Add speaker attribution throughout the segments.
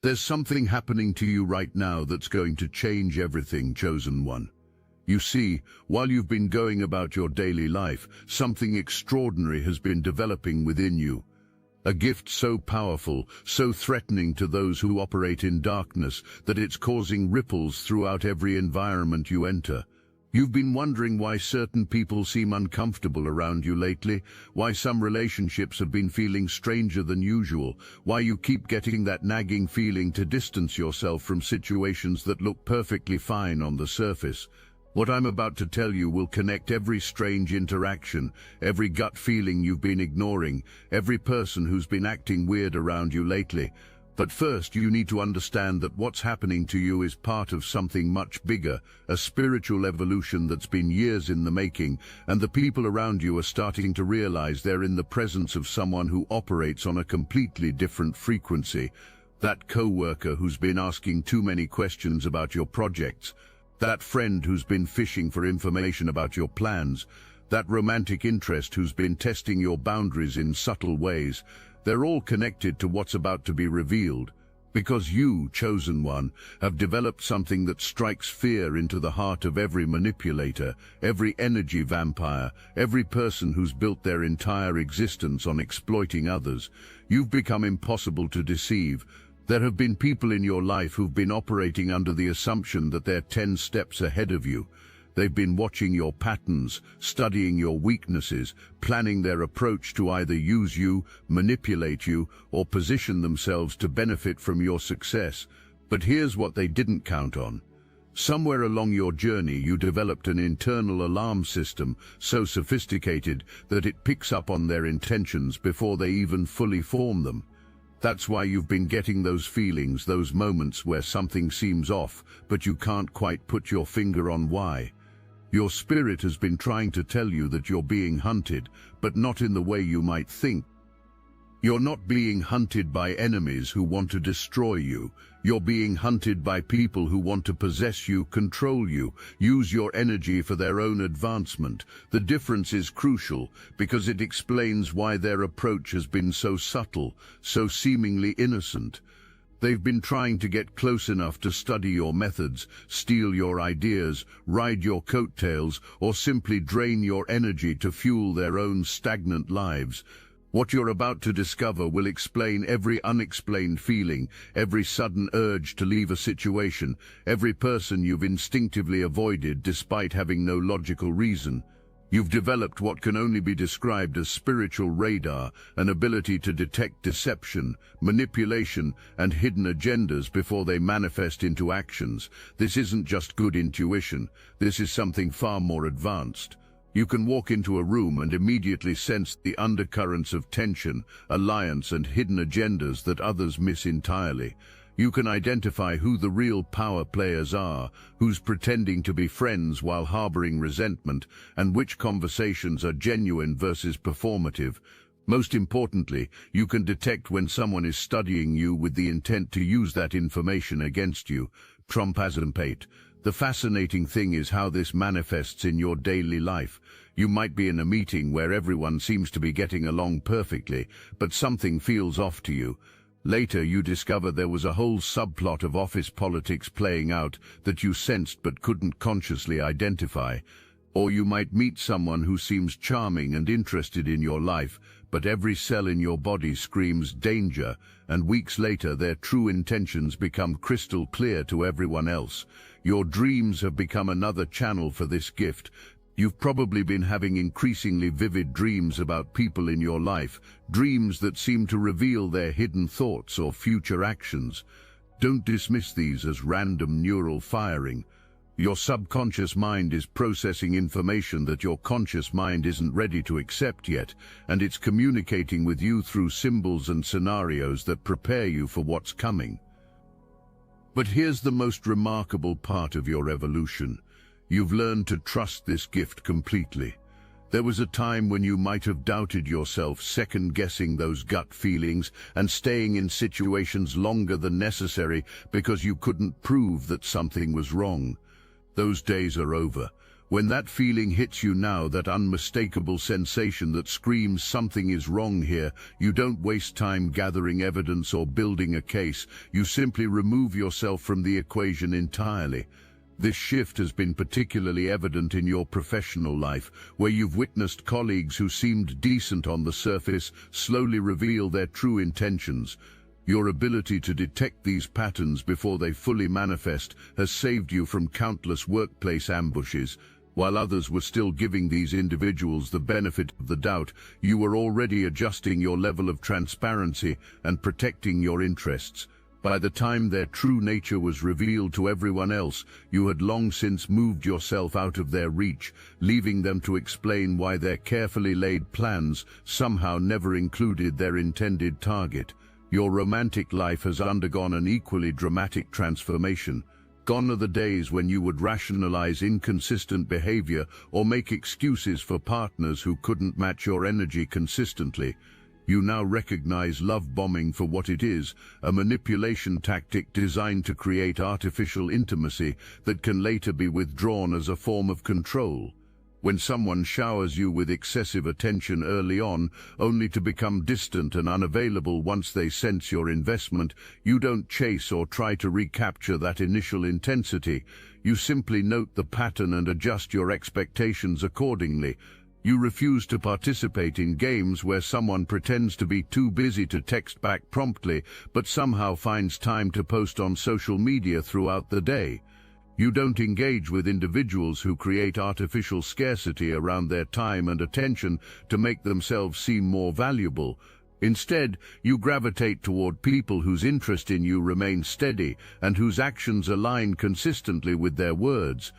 Speaker 1: There's something happening to you right now that's going to change everything, Chosen One. You see, while you've been going about your daily life, something extraordinary has been developing within you. A gift so powerful, so threatening to those who operate in darkness, that it's causing ripples throughout every environment you enter. You've been wondering why certain people seem uncomfortable around you lately, why some relationships have been feeling stranger than usual, why you keep getting that nagging feeling to distance yourself from situations that look perfectly fine on the surface. What I'm about to tell you will connect every strange interaction, every gut feeling you've been ignoring, every person who's been acting weird around you lately. But first, you need to understand that what's happening to you is part of something much bigger, a spiritual evolution that's been years in the making, and the people around you are starting to realize they're in the presence of someone who operates on a completely different frequency. That co-worker who's been asking too many questions about your projects, that friend who's been fishing for information about your plans, that romantic interest who's been testing your boundaries in subtle ways, they're all connected to what's about to be revealed. Because you, Chosen One, have developed something that strikes fear into the heart of every manipulator, every energy vampire, every person who's built their entire existence on exploiting others. You've become impossible to deceive. There have been people in your life who've been operating under the assumption that they're 10 steps ahead of you. They've been watching your patterns, studying your weaknesses, planning their approach to either use you, manipulate you, or position themselves to benefit from your success. But here's what they didn't count on. Somewhere along your journey, you developed an internal alarm system so sophisticated that it picks up on their intentions before they even fully form them. That's why you've been getting those feelings, those moments where something seems off, but you can't quite put your finger on why. Your spirit has been trying to tell you that you're being hunted, but not in the way you might think. You're not being hunted by enemies who want to destroy you. You're being hunted by people who want to possess you, control you, use your energy for their own advancement. The difference is crucial because it explains why their approach has been so subtle, so seemingly innocent. They've been trying to get close enough to study your methods, steal your ideas, ride your coattails, or simply drain your energy to fuel their own stagnant lives. What you're about to discover will explain every unexplained feeling, every sudden urge to leave a situation, every person you've instinctively avoided despite having no logical reason. You've developed what can only be described as spiritual radar, an ability to detect deception, manipulation, and hidden agendas before they manifest into actions. This isn't just good intuition. This is something far more advanced. You can walk into a room and immediately sense the undercurrents of tension, alliance, and hidden agendas that others miss entirely. You can identify who the real power players are, who's pretending to be friends while harboring resentment, and which conversations are genuine versus performative. Most importantly, you can detect when someone is studying you with the intent to use that information against you. Trompazempate. The fascinating thing is how this manifests in your daily life. You might be in a meeting where everyone seems to be getting along perfectly, but something feels off to you. Later, you discover there was a whole subplot of office politics playing out that you sensed but couldn't consciously identify. Or you might meet someone who seems charming and interested in your life, but every cell in your body screams danger, and weeks later their true intentions become crystal clear to everyone else. Your dreams have become another channel for this gift. You've probably been having increasingly vivid dreams about people in your life, dreams that seem to reveal their hidden thoughts or future actions. Don't dismiss these as random neural firing. Your subconscious mind is processing information that your conscious mind isn't ready to accept yet, and it's communicating with you through symbols and scenarios that prepare you for what's coming. But here's the most remarkable part of your evolution. You've learned to trust this gift completely. There was a time when you might have doubted yourself, second-guessing those gut feelings and staying in situations longer than necessary because you couldn't prove that something was wrong. Those days are over. When that feeling hits you now, that unmistakable sensation that screams something is wrong here, you don't waste time gathering evidence or building a case. You simply remove yourself from the equation entirely. This shift has been particularly evident in your professional life, where you've witnessed colleagues who seemed decent on the surface slowly reveal their true intentions. Your ability to detect these patterns before they fully manifest has saved you from countless workplace ambushes. While others were still giving these individuals the benefit of the doubt, you were already adjusting your level of transparency and protecting your interests. By the time their true nature was revealed to everyone else, you had long since moved yourself out of their reach, leaving them to explain why their carefully laid plans somehow never included their intended target. Your romantic life has undergone an equally dramatic transformation. Gone are the days when you would rationalize inconsistent behavior or make excuses for partners who couldn't match your energy consistently. You now recognize love bombing for what it is, a manipulation tactic designed to create artificial intimacy that can later be withdrawn as a form of control. When someone showers you with excessive attention early on, only to become distant and unavailable once they sense your investment, you don't chase or try to recapture that initial intensity. You simply note the pattern and adjust your expectations accordingly. You refuse to participate in games where someone pretends to be too busy to text back promptly, but somehow finds time to post on social media throughout the day. You don't engage with individuals who create artificial scarcity around their time and attention to make themselves seem more valuable. Instead, you gravitate toward people whose interest in you remains steady and whose actions align consistently with their words.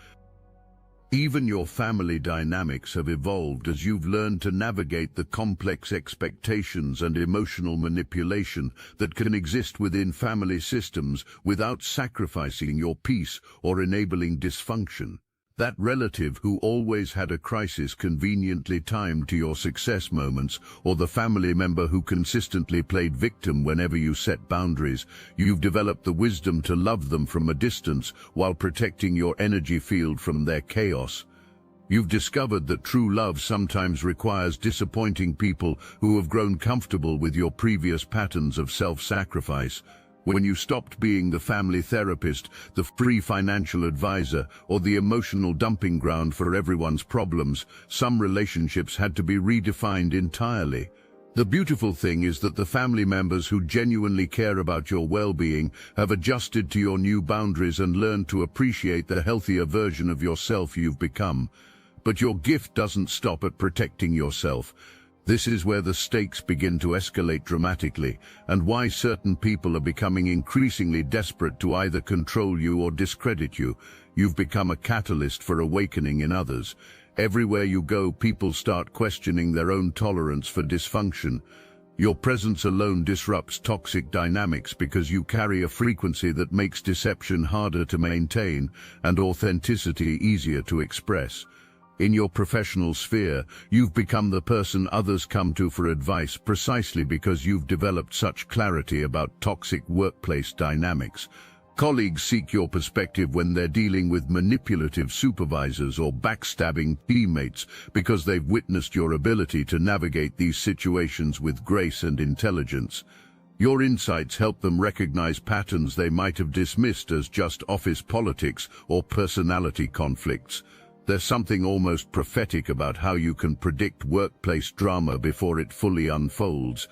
Speaker 1: Even your family dynamics have evolved as you've learned to navigate the complex expectations and emotional manipulation that can exist within family systems without sacrificing your peace or enabling dysfunction. That relative who always had a crisis conveniently timed to your success moments, or the family member who consistently played victim whenever you set boundaries, you've developed the wisdom to love them from a distance while protecting your energy field from their chaos. You've discovered that true love sometimes requires disappointing people who have grown comfortable with your previous patterns of self-sacrifice. When you stopped being the family therapist, the free financial advisor, or the emotional dumping ground for everyone's problems, some relationships had to be redefined entirely. The beautiful thing is that the family members who genuinely care about your well-being have adjusted to your new boundaries and learned to appreciate the healthier version of yourself you've become. But your gift doesn't stop at protecting yourself. This is where the stakes begin to escalate dramatically, and why certain people are becoming increasingly desperate to either control you or discredit you. You've become a catalyst for awakening in others. Everywhere you go, people start questioning their own tolerance for dysfunction. Your presence alone disrupts toxic dynamics because you carry a frequency that makes deception harder to maintain and authenticity easier to express. In your professional sphere, you've become the person others come to for advice precisely because you've developed such clarity about toxic workplace dynamics. Colleagues seek your perspective when they're dealing with manipulative supervisors or backstabbing teammates because they've witnessed your ability to navigate these situations with grace and intelligence. Your insights help them recognize patterns they might have dismissed as just office politics or personality conflicts. There's something almost prophetic about how you can predict workplace drama before it fully unfolds.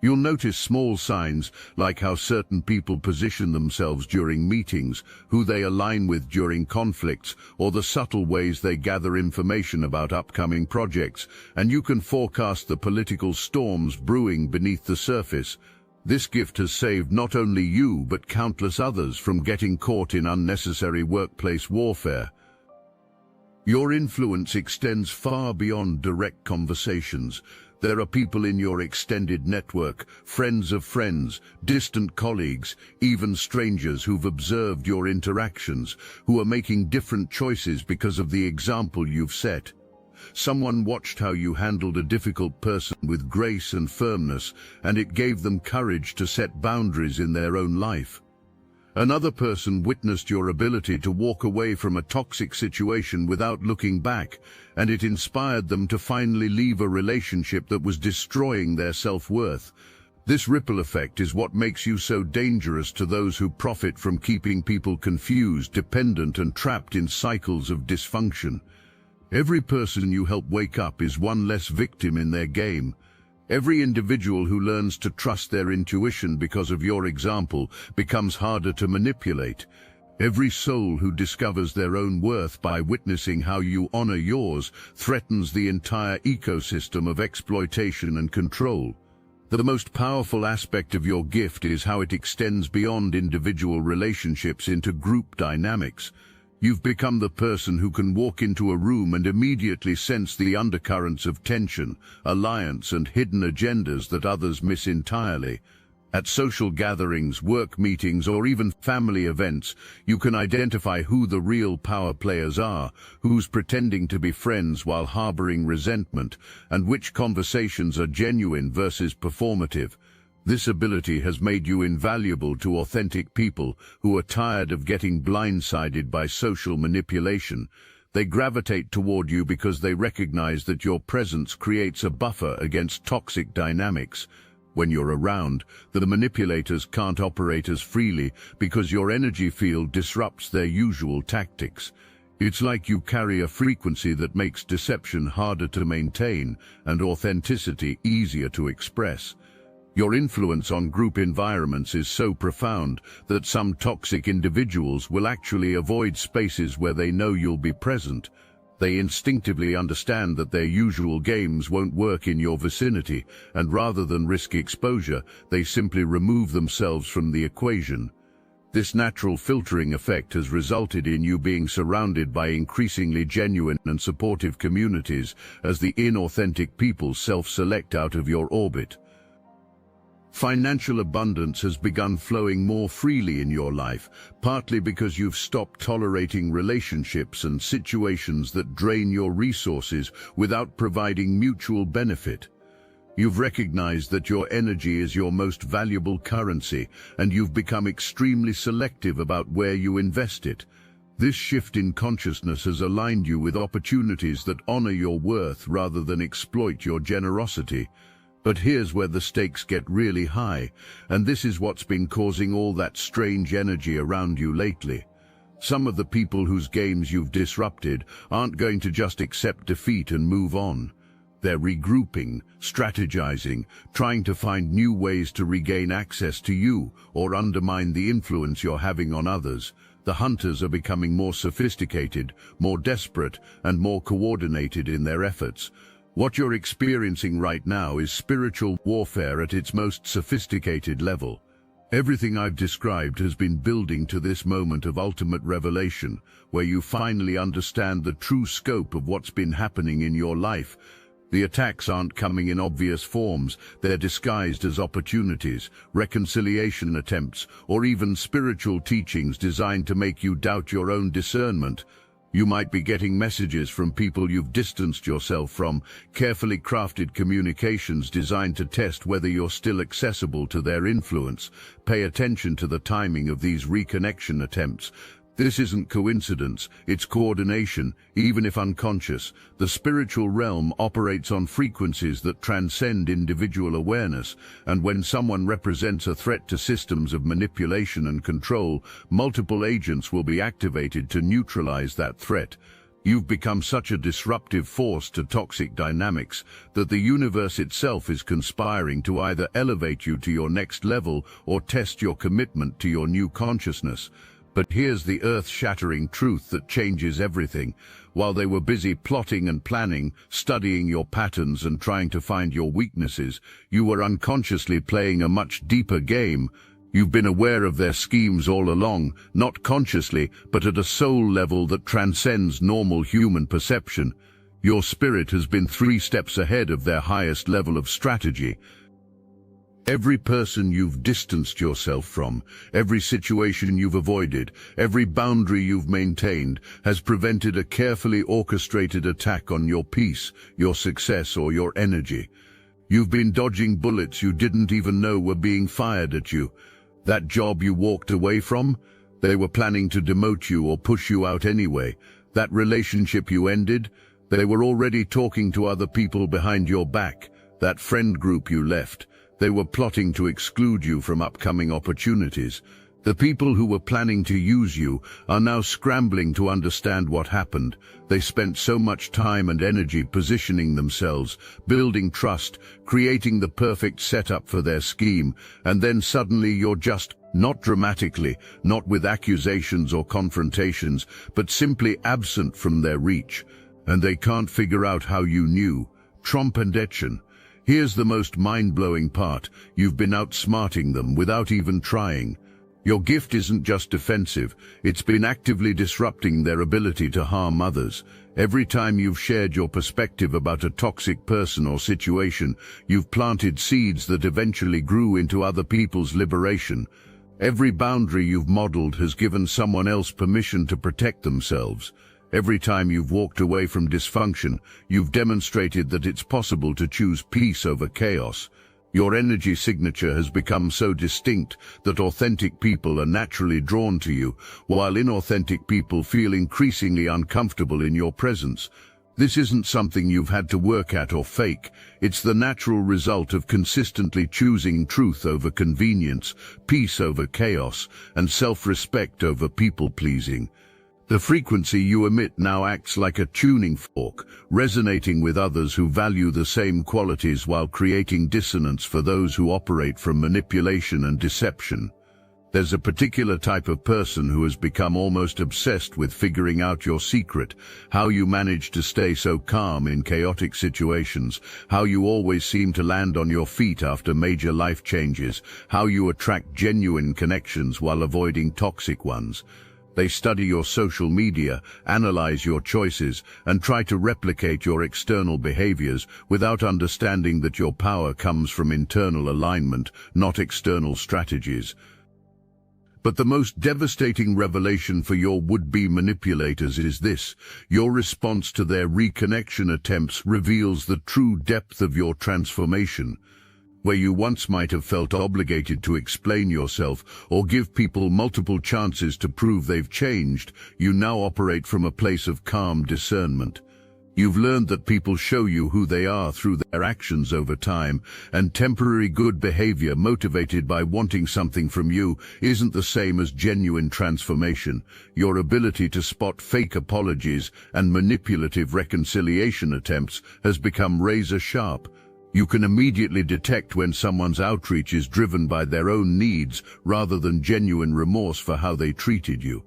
Speaker 1: You'll notice small signs like how certain people position themselves during meetings, who they align with during conflicts, or the subtle ways they gather information about upcoming projects, and you can forecast the political storms brewing beneath the surface. This gift has saved not only you but countless others from getting caught in unnecessary workplace warfare. Your influence extends far beyond direct conversations. There are people in your extended network, friends of friends, distant colleagues, even strangers who've observed your interactions, who are making different choices because of the example you've set. Someone watched how you handled a difficult person with grace and firmness, and it gave them courage to set boundaries in their own life. Another person witnessed your ability to walk away from a toxic situation without looking back, and it inspired them to finally leave a relationship that was destroying their self-worth. This ripple effect is what makes you so dangerous to those who profit from keeping people confused, dependent, and trapped in cycles of dysfunction. Every person you help wake up is one less victim in their game. Every individual who learns to trust their intuition because of your example becomes harder to manipulate. Every soul who discovers their own worth by witnessing how you honor yours threatens the entire ecosystem of exploitation and control. The most powerful aspect of your gift is how it extends beyond individual relationships into group dynamics. You've become the person who can walk into a room and immediately sense the undercurrents of tension, alliance, and hidden agendas that others miss entirely. At social gatherings, work meetings, or even family events, you can identify who the real power players are, who's pretending to be friends while harboring resentment, and which conversations are genuine versus performative. This ability has made you invaluable to authentic people who are tired of getting blindsided by social manipulation. They gravitate toward you because they recognize that your presence creates a buffer against toxic dynamics. When you're around, the manipulators can't operate as freely because your energy field disrupts their usual tactics. It's like you carry a frequency that makes deception harder to maintain and authenticity easier to express. Your influence on group environments is so profound that some toxic individuals will actually avoid spaces where they know you'll be present. They instinctively understand that their usual games won't work in your vicinity, and rather than risk exposure, they simply remove themselves from the equation. This natural filtering effect has resulted in you being surrounded by increasingly genuine and supportive communities as the inauthentic people self-select out of your orbit. Financial abundance has begun flowing more freely in your life, partly because you've stopped tolerating relationships and situations that drain your resources without providing mutual benefit. You've recognized that your energy is your most valuable currency, and you've become extremely selective about where you invest it. This shift in consciousness has aligned you with opportunities that honor your worth rather than exploit your generosity. But here's where the stakes get really high, and this is what's been causing all that strange energy around you lately. Some of the people whose games you've disrupted aren't going to just accept defeat and move on. They're regrouping, strategizing, trying to find new ways to regain access to you or undermine the influence you're having on others. The hunters are becoming more sophisticated, more desperate, and more coordinated in their efforts. What you're experiencing right now is spiritual warfare at its most sophisticated level. Everything I've described has been building to this moment of ultimate revelation, where you finally understand the true scope of what's been happening in your life. The attacks aren't coming in obvious forms, they're disguised as opportunities, reconciliation attempts, or even spiritual teachings designed to make you doubt your own discernment. You might be getting messages from people you've distanced yourself from, carefully crafted communications designed to test whether you're still accessible to their influence. Pay attention to the timing of these reconnection attempts. This isn't coincidence, it's coordination, even if unconscious. The spiritual realm operates on frequencies that transcend individual awareness, and when someone represents a threat to systems of manipulation and control, multiple agents will be activated to neutralize that threat. You've become such a disruptive force to toxic dynamics that the universe itself is conspiring to either elevate you to your next level or test your commitment to your new consciousness. But here's the earth-shattering truth that changes everything. While they were busy plotting and planning, studying your patterns and trying to find your weaknesses, you were unconsciously playing a much deeper game. You've been aware of their schemes all along, not consciously, but at a soul level that transcends normal human perception. Your spirit has been 3 steps ahead of their highest level of strategy. Every person you've distanced yourself from, every situation you've avoided, every boundary you've maintained has prevented a carefully orchestrated attack on your peace, your success, or your energy. You've been dodging bullets you didn't even know were being fired at you. That job you walked away from? They were planning to demote you or push you out anyway. That relationship you ended? They were already talking to other people behind your back. That friend group you left? They were plotting to exclude you from upcoming opportunities. The people who were planning to use you are now scrambling to understand what happened. They spent so much time and energy positioning themselves, building trust, creating the perfect setup for their scheme, and then suddenly you're just, not dramatically, not with accusations or confrontations, but simply absent from their reach. And they can't figure out how you knew. Trump and Etchen. Here's the most mind-blowing part. You've been outsmarting them without even trying. Your gift isn't just defensive, it's been actively disrupting their ability to harm others. Every time you've shared your perspective about a toxic person or situation, you've planted seeds that eventually grew into other people's liberation. Every boundary you've modeled has given someone else permission to protect themselves. Every time you've walked away from dysfunction, you've demonstrated that it's possible to choose peace over chaos. Your energy signature has become so distinct that authentic people are naturally drawn to you, while inauthentic people feel increasingly uncomfortable in your presence. This isn't something you've had to work at or fake. It's the natural result of consistently choosing truth over convenience, peace over chaos, and self-respect over people-pleasing. The frequency you emit now acts like a tuning fork, resonating with others who value the same qualities while creating dissonance for those who operate from manipulation and deception. There's a particular type of person who has become almost obsessed with figuring out your secret, how you manage to stay so calm in chaotic situations, how you always seem to land on your feet after major life changes, how you attract genuine connections while avoiding toxic ones. They study your social media, analyze your choices, and try to replicate your external behaviors without understanding that your power comes from internal alignment, not external strategies. But the most devastating revelation for your would-be manipulators is this: your response to their reconnection attempts reveals the true depth of your transformation. Where you once might have felt obligated to explain yourself or give people multiple chances to prove they've changed, you now operate from a place of calm discernment. You've learned that people show you who they are through their actions over time, and temporary good behavior motivated by wanting something from you isn't the same as genuine transformation. Your ability to spot fake apologies and manipulative reconciliation attempts has become razor sharp. You can immediately detect when someone's outreach is driven by their own needs rather than genuine remorse for how they treated you.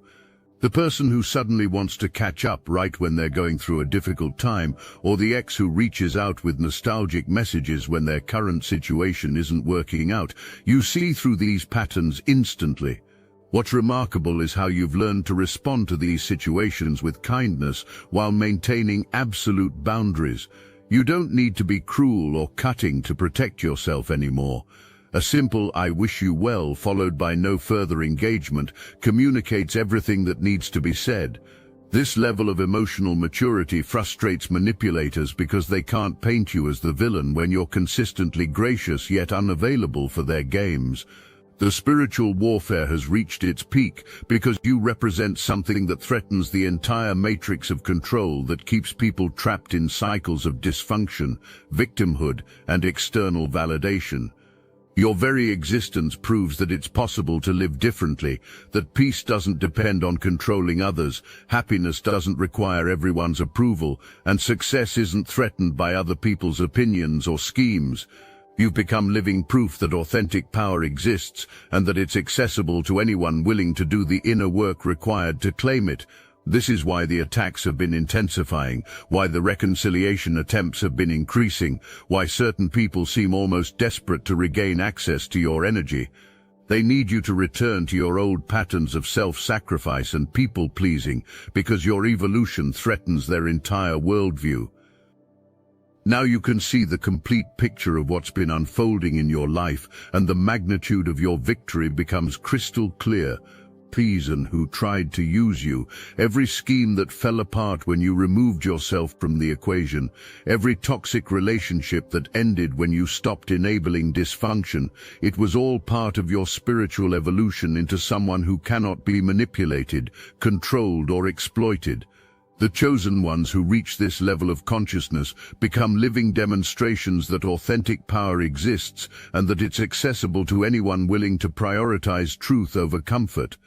Speaker 1: The person who suddenly wants to catch up right when they're going through a difficult time, or the ex who reaches out with nostalgic messages when their current situation isn't working out, you see through these patterns instantly. What's remarkable is how you've learned to respond to these situations with kindness while maintaining absolute boundaries. You don't need to be cruel or cutting to protect yourself anymore. A simple "I wish you well" followed by no further engagement communicates everything that needs to be said. This level of emotional maturity frustrates manipulators because they can't paint you as the villain when you're consistently gracious yet unavailable for their games. The spiritual warfare has reached its peak because you represent something that threatens the entire matrix of control that keeps people trapped in cycles of dysfunction, victimhood, and external validation. Your very existence proves that it's possible to live differently, that peace doesn't depend on controlling others, happiness doesn't require everyone's approval, and success isn't threatened by other people's opinions or schemes. You've become living proof that authentic power exists and that it's accessible to anyone willing to do the inner work required to claim it. This is why the attacks have been intensifying, why the reconciliation attempts have been increasing, why certain people seem almost desperate to regain access to your energy. They need you to return to your old patterns of self-sacrifice and people-pleasing because your evolution threatens their entire worldview. Now you can see the complete picture of what's been unfolding in your life, and the magnitude of your victory becomes crystal clear. treason who tried to use you, every scheme that fell apart when you removed yourself from the equation, every toxic relationship that ended when you stopped enabling dysfunction, it was all part of your spiritual evolution into someone who cannot be manipulated, controlled, or exploited. The chosen ones who reach this level of consciousness become living demonstrations that authentic power exists and that it's accessible to anyone willing to prioritize truth over comfort.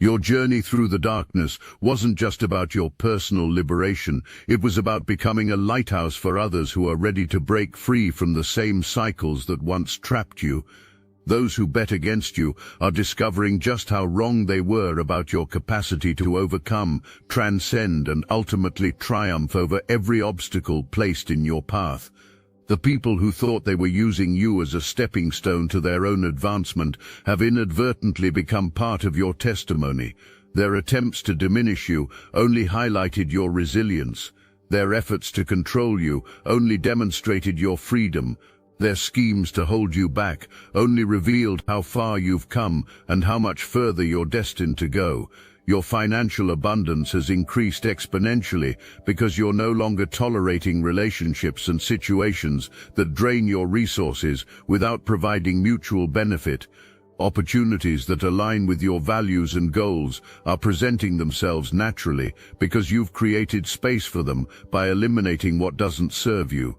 Speaker 1: Your journey through the darkness wasn't just about your personal liberation, it was about becoming a lighthouse for others who are ready to break free from the same cycles that once trapped you. Those who bet against you are discovering just how wrong they were about your capacity to overcome, transcend, and ultimately triumph over every obstacle placed in your path. The people who thought they were using you as a stepping stone to their own advancement have inadvertently become part of your testimony. Their attempts to diminish you only highlighted your resilience. Their efforts to control you only demonstrated your freedom. Their schemes to hold you back only revealed how far you've come and how much further you're destined to go. Your financial abundance has increased exponentially because you're no longer tolerating relationships and situations that drain your resources without providing mutual benefit. Opportunities that align with your values and goals are presenting themselves naturally because you've created space for them by eliminating what doesn't serve you.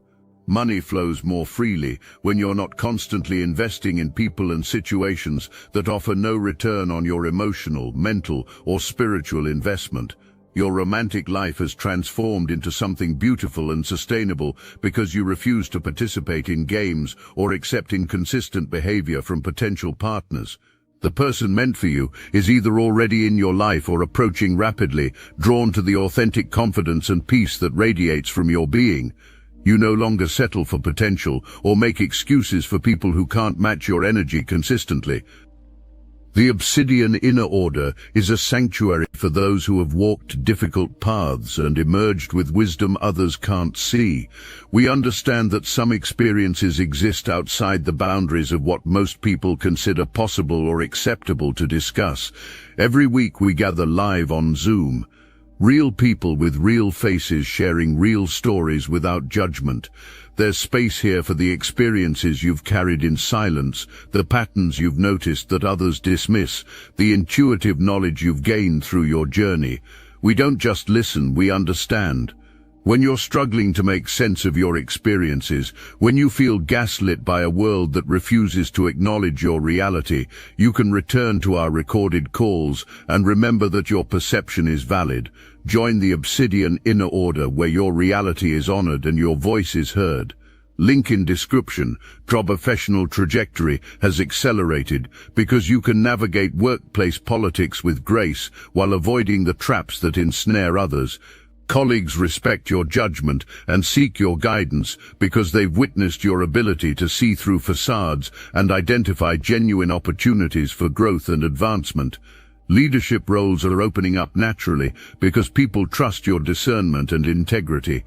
Speaker 1: Money flows more freely when you're not constantly investing in people and situations that offer no return on your emotional, mental, or spiritual investment. Your romantic life has transformed into something beautiful and sustainable because you refuse to participate in games or accept inconsistent behavior from potential partners. The person meant for you is either already in your life or approaching rapidly, drawn to the authentic confidence and peace that radiates from your being. You no longer settle for potential or make excuses for people who can't match your energy consistently. The Obsidian inner order is a sanctuary for those who have walked difficult paths and emerged with wisdom others can't see. We understand that some experiences exist outside the boundaries of what most people consider possible or acceptable to discuss. Every week we gather live on Zoom. Real people with real faces sharing real stories without judgment. There's space here for the experiences you've carried in silence, the patterns you've noticed that others dismiss, the intuitive knowledge you've gained through your journey. We don't just listen, we understand. When you're struggling to make sense of your experiences, when you feel gaslit by a world that refuses to acknowledge your reality, you can return to our recorded calls and remember that your perception is valid. Join the Obsidian inner order where your reality is honored and your voice is heard. Link in description. Your professional trajectory has accelerated because you can navigate workplace politics with grace while avoiding the traps that ensnare others. Colleagues respect your judgment and seek your guidance because they've witnessed your ability to see through facades and identify genuine opportunities for growth and advancement. Leadership roles are opening up naturally because people trust your discernment and integrity.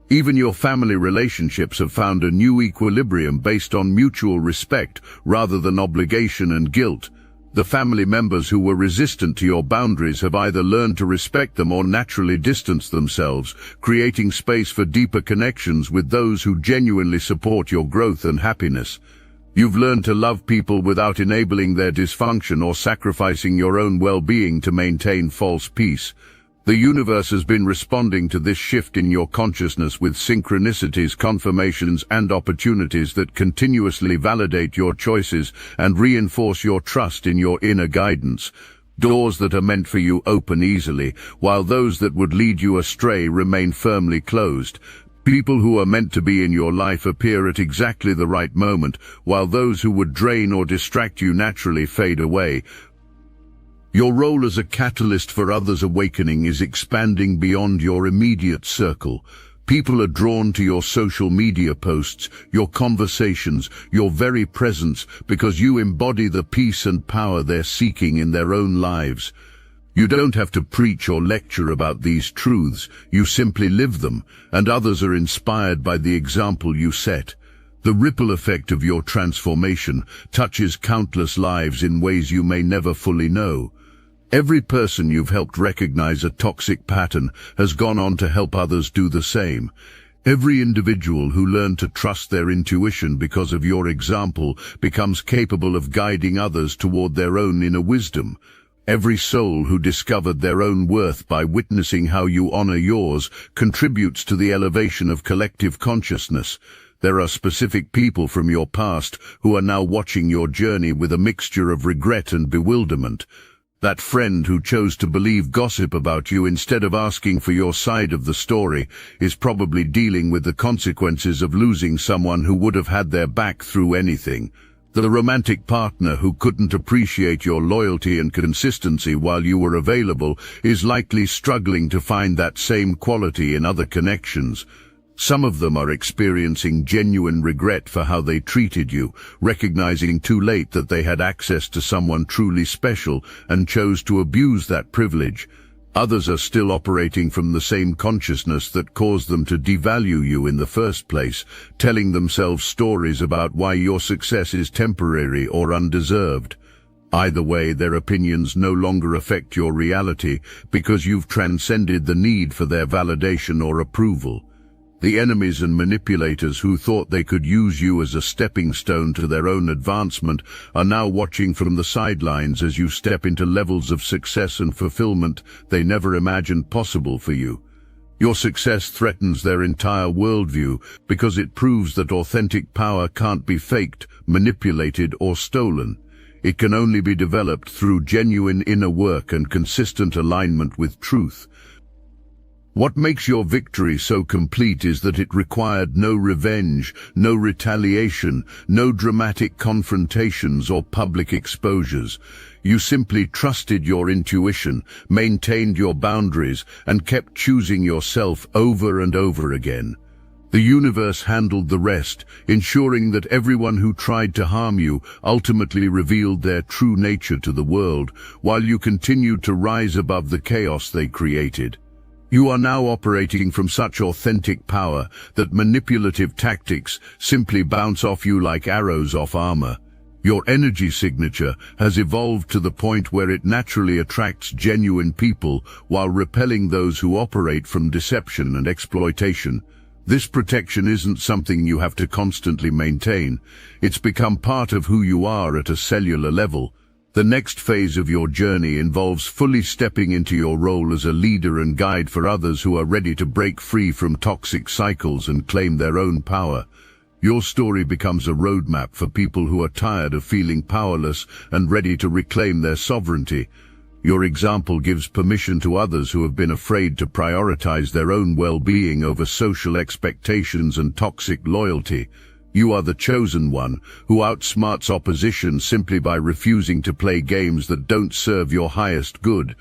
Speaker 1: Even your family relationships have found a new equilibrium based on mutual respect rather than obligation and guilt. The family members who were resistant to your boundaries have either learned to respect them or naturally distanced themselves, creating space for deeper connections with those who genuinely support your growth and happiness. You've learned to love people without enabling their dysfunction or sacrificing your own well-being to maintain false peace. The universe has been responding to this shift in your consciousness with synchronicities, confirmations, and opportunities that continuously validate your choices and reinforce your trust in your inner guidance. Doors that are meant for you open easily, while those that would lead you astray remain firmly closed. People who are meant to be in your life appear at exactly the right moment, while those who would drain or distract you naturally fade away. Your role as a catalyst for others' awakening is expanding beyond your immediate circle. People are drawn to your social media posts, your conversations, your very presence, because you embody the peace and power they're seeking in their own lives. You don't have to preach or lecture about these truths, you simply live them, and others are inspired by the example you set. The ripple effect of your transformation touches countless lives in ways you may never fully know. Every person you've helped recognize a toxic pattern has gone on to help others do the same. Every individual who learned to trust their intuition because of your example becomes capable of guiding others toward their own inner wisdom. Every soul who discovered their own worth by witnessing how you honor yours contributes to the elevation of collective consciousness. There are specific people from your past who are now watching your journey with a mixture of regret and bewilderment. That friend who chose to believe gossip about you instead of asking for your side of the story is probably dealing with the consequences of losing someone who would have had their back through anything. The romantic partner who couldn't appreciate your loyalty and consistency while you were available is likely struggling to find that same quality in other connections. Some of them are experiencing genuine regret for how they treated you, recognizing too late that they had access to someone truly special and chose to abuse that privilege. Others are still operating from the same consciousness that caused them to devalue you in the first place, telling themselves stories about why your success is temporary or undeserved. Either way, their opinions no longer affect your reality because you've transcended the need for their validation or approval. The enemies and manipulators who thought they could use you as a stepping stone to their own advancement are now watching from the sidelines as you step into levels of success and fulfillment they never imagined possible for you. Your success threatens their entire worldview because it proves that authentic power can't be faked, manipulated, or stolen. It can only be developed through genuine inner work and consistent alignment with truth. What makes your victory so complete is that it required no revenge, no retaliation, no dramatic confrontations or public exposures. You simply trusted your intuition, maintained your boundaries, and kept choosing yourself over and over again. The universe handled the rest, ensuring that everyone who tried to harm you ultimately revealed their true nature to the world, while you continued to rise above the chaos they created. You are now operating from such authentic power that manipulative tactics simply bounce off you like arrows off armor. Your energy signature has evolved to the point where it naturally attracts genuine people while repelling those who operate from deception and exploitation. This protection isn't something you have to constantly maintain. It's become part of who you are at a cellular level. The next phase of your journey involves fully stepping into your role as a leader and guide for others who are ready to break free from toxic cycles and claim their own power. Your story becomes a roadmap for people who are tired of feeling powerless and ready to reclaim their sovereignty. Your example gives permission to others who have been afraid to prioritize their own well-being over social expectations and toxic loyalty. You are the chosen one who outsmarts opposition simply by refusing to play games that don't serve your highest good.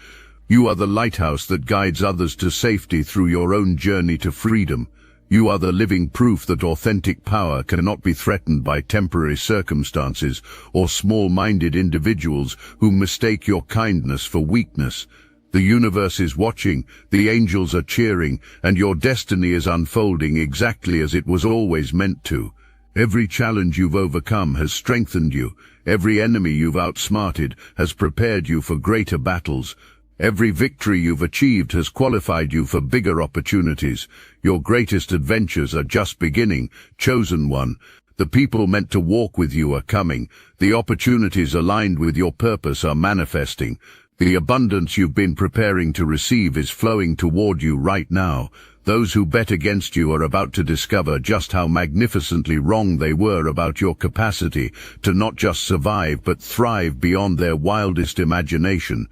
Speaker 1: You are the lighthouse that guides others to safety through your own journey to freedom. You are the living proof that authentic power cannot be threatened by temporary circumstances or small-minded individuals who mistake your kindness for weakness. The universe is watching, the angels are cheering, and your destiny is unfolding exactly as it was always meant to. Every challenge you've overcome has strengthened you. Every enemy you've outsmarted has prepared you for greater battles. Every victory you've achieved has qualified you for bigger opportunities. Your greatest adventures are just beginning, chosen one. The people meant to walk with you are coming. The opportunities aligned with your purpose are manifesting. The abundance you've been preparing to receive is flowing toward you right now. Those who bet against you are about to discover just how magnificently wrong they were about your capacity to not just survive but thrive beyond their wildest imagination.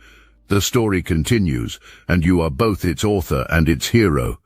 Speaker 1: The story continues, and you are both its author and its hero.